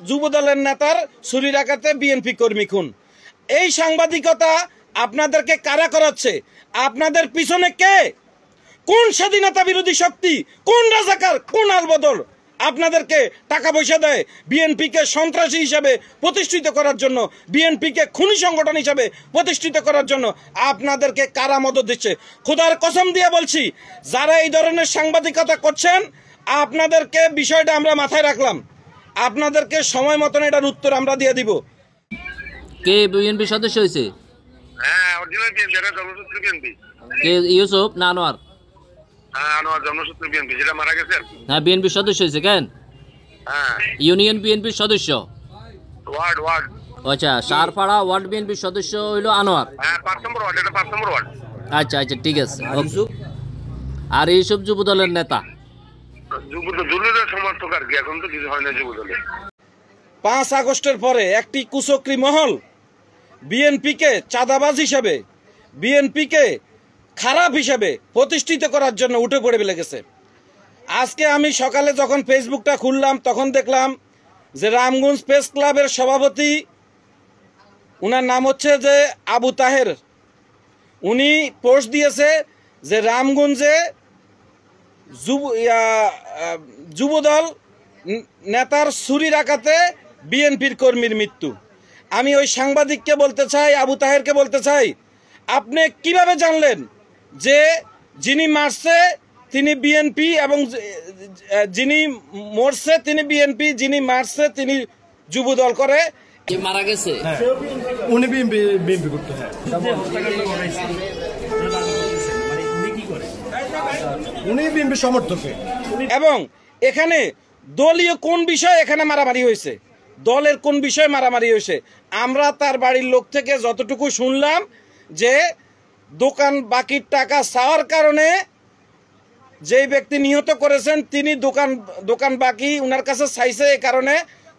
যুবদলের নেতার ছুরিরাঘাতে বিএনপি কর্মী খুন। এই সাংবাদিকতা আপনাদেরকে কারা করাচ্ছে? আপনাদের পিছনে কে? কোন স্বাধীনতা বিরোধী শক্তি, কোন রাজাকার, কোন আলবদল আপনাদেরকে টাকা পয়সা দেয় বিএনপিকে সন্ত্রাসী হিসাবে প্রতিষ্ঠিত করার জন্য, বিএনপিকে খুনি সংগঠন হিসাবে প্রতিষ্ঠিত করার জন্য আপনাদেরকে কারা মদত দিচ্ছে? খোদার কসম দিয়ে বলছি, যারা এই ধরনের সাংবাদিকতা করছেন আপনাদেরকে বিষয়টা আমরা মাথায় রাখলাম, আপনাদেরকে সময় মতন এটার উত্তর আমরা দিয়ে দিব। কে বিএনপি সদস্য হয়েছে? হ্যাঁ, অরিজিনাল বিএনপি, এটা জন্মসূত্র বিএনপি। কে ইউসুফ না আনোয়ার? হ্যাঁ, আনোয়ার জন্মসূত্র বিএনপি, যেটা মারা গেছে আর কি। হ্যাঁ, বিএনপি সদস্য হয়েছে কেন? হ্যাঁ, ইউনিয়ন বিএনপির সদস্য। ওয়ার্ড আচ্ছা, সারপাড়া ওয়ার্ড বিএনপির সদস্য হইল আনোয়ার। হ্যাঁ, 5 নম্বর ওয়ার্ড, এটা 5 নম্বর ওয়ার্ড। আচ্ছা আচ্ছা, ঠিক আছে। আর ইউসুফ যুবদলের নেতা, যুবদলের সমর্থক আর কি। এখন তো কিছু হয় না যুবদলে। 5 আগস্টের পরে একটি কুচক্রী মহল বিএনপিকে চাঁদাবাজ হিসাবে, বিএনপিকে খারাপ হিসাবে প্রতিষ্ঠিত করার জন্য উঠে পড়ে লেগেছে। আজকে আমি সকালে যখন ফেসবুকটা খুললাম তখন দেখলাম যে রামগঞ্জ প্রেস ক্লাবের সভাপতি, উনার নাম হচ্ছে যে আবু তাহের, উনি পোস্ট দিয়েছে যে রামগঞ্জে যুবদল নেতার ছুরিরাঘাতে বিএনপির কর্মীর মৃত্যু। আমি ওই সাংবাদিককে বলতে চাই, আবু তাহেরকে বলতে চাই, আপনি কিভাবে জানলেন যে যিনি মারছে তিনি বিএনপি এবং যিনি মরছে তিনি বিএনপি, যিনি মারছে তিনি যুবদল করে? মারা গেছে উনি বিএনপি করতে, উনি বিএনপি সমর্থক। এবং এখানে দলীয় কোন বিষয় এখানে মারামারি হয়েছে, দলের কোন বিষয়ে মারামারি হয়েছে? আমরা তার বাড়ির লোক থেকে যতটুকু শুনলাম যে দোকান বাকির টাকা চাওয়ার কারণে যেই ব্যক্তি নিহত করেছেন তিনি দোকান বাকি উনার কাছে চাইছে, এই কারণে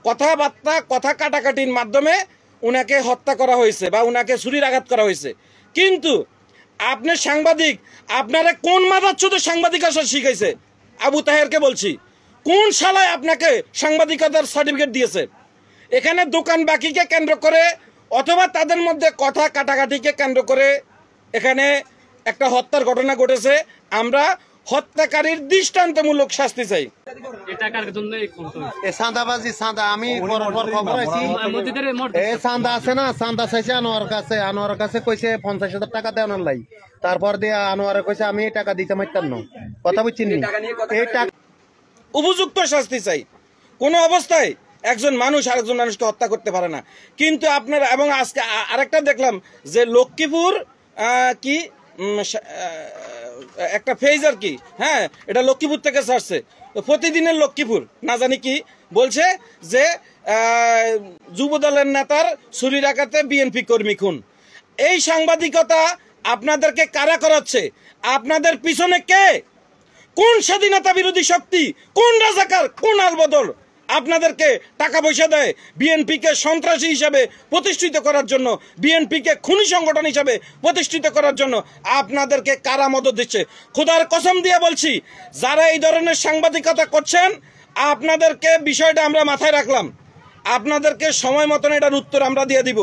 কথাবার্তা কথা কাটাকাটির মাধ্যমে উনাকে হত্যা করা হয়েছে বা উনাকে ছুরিরাঘাত করা হয়েছে। কিন্তু আপনি সাংবাদিক, আপনারা কোন মাদাচ্ছুত সাংবাদিকতা শিখাইছে? আবু তাহেরকে বলছি, কোন শালায় আপনাকে সাংবাদিকতার সার্টিফিকেট দিয়েছে? এখানে দোকান বাকিকে কেন্দ্র করে অথবা তাদের মধ্যে কথা কাটাকাটিকে কেন্দ্র করে এখানে একটা হত্যার ঘটনা ঘটেছে। আমরা হত্যাকারীর দৃষ্টান্তমূলক শাস্তি চাই। চাঁদাবাজি, চাঁদা আমি খবর আছি, চাঁদা আছে না, চাঁদা চাইছে আনোয়ার কাছে কইছে 50,000 টাকা দেওয়ার লাই। তারপর দিয়ে আনোয়ারে কইছে আমি এই টাকা দিতে পারতাম না, কথা বুঝছেন? এই টাকা উপযুক্ত শাস্তি চাই। কোনো অবস্থায় একজন মানুষ আরেকজন মানুষকে হত্যা করতে পারে না। কিন্তু আপনারা, এবং আজকে আরেকটা দেখলাম যে লক্ষ্মীপুর কি একটা ফেজ আর কি, হ্যাঁ, এটা লক্ষ্মীপুর থেকে ছাড়ছে, প্রতিদিনের লক্ষ্মীপুর না জানি কি বলছে যে যুবদলের নেতার ছুরিরাঘাতে বিএনপি কর্মী খুন। এই সাংবাদিকতা আপনাদেরকে কারা করাচ্ছে? আপনাদের পিছনে কে? কোন স্বাধীনতা বিরোধী শক্তি, কোন রাজাকার, কোন আলবদল আপনাদেরকে টাকা পয়সা দেয় বিএনপিকে সন্ত্রাসী হিসাবে প্রতিষ্ঠিত করার জন্য, বিএনপিকে খুনি সংগঠন হিসাবে প্রতিষ্ঠিত করার জন্য আপনাদেরকে কারা মদত দিচ্ছে? খোদার কসম দিয়ে বলছি, যারা এই ধরনের সাংবাদিকতা করছেন আপনাদেরকে বিষয়টা আমরা মাথায় রাখলাম, আপনাদেরকে সময় মতন এটার উত্তর আমরা দিয়ে দিব।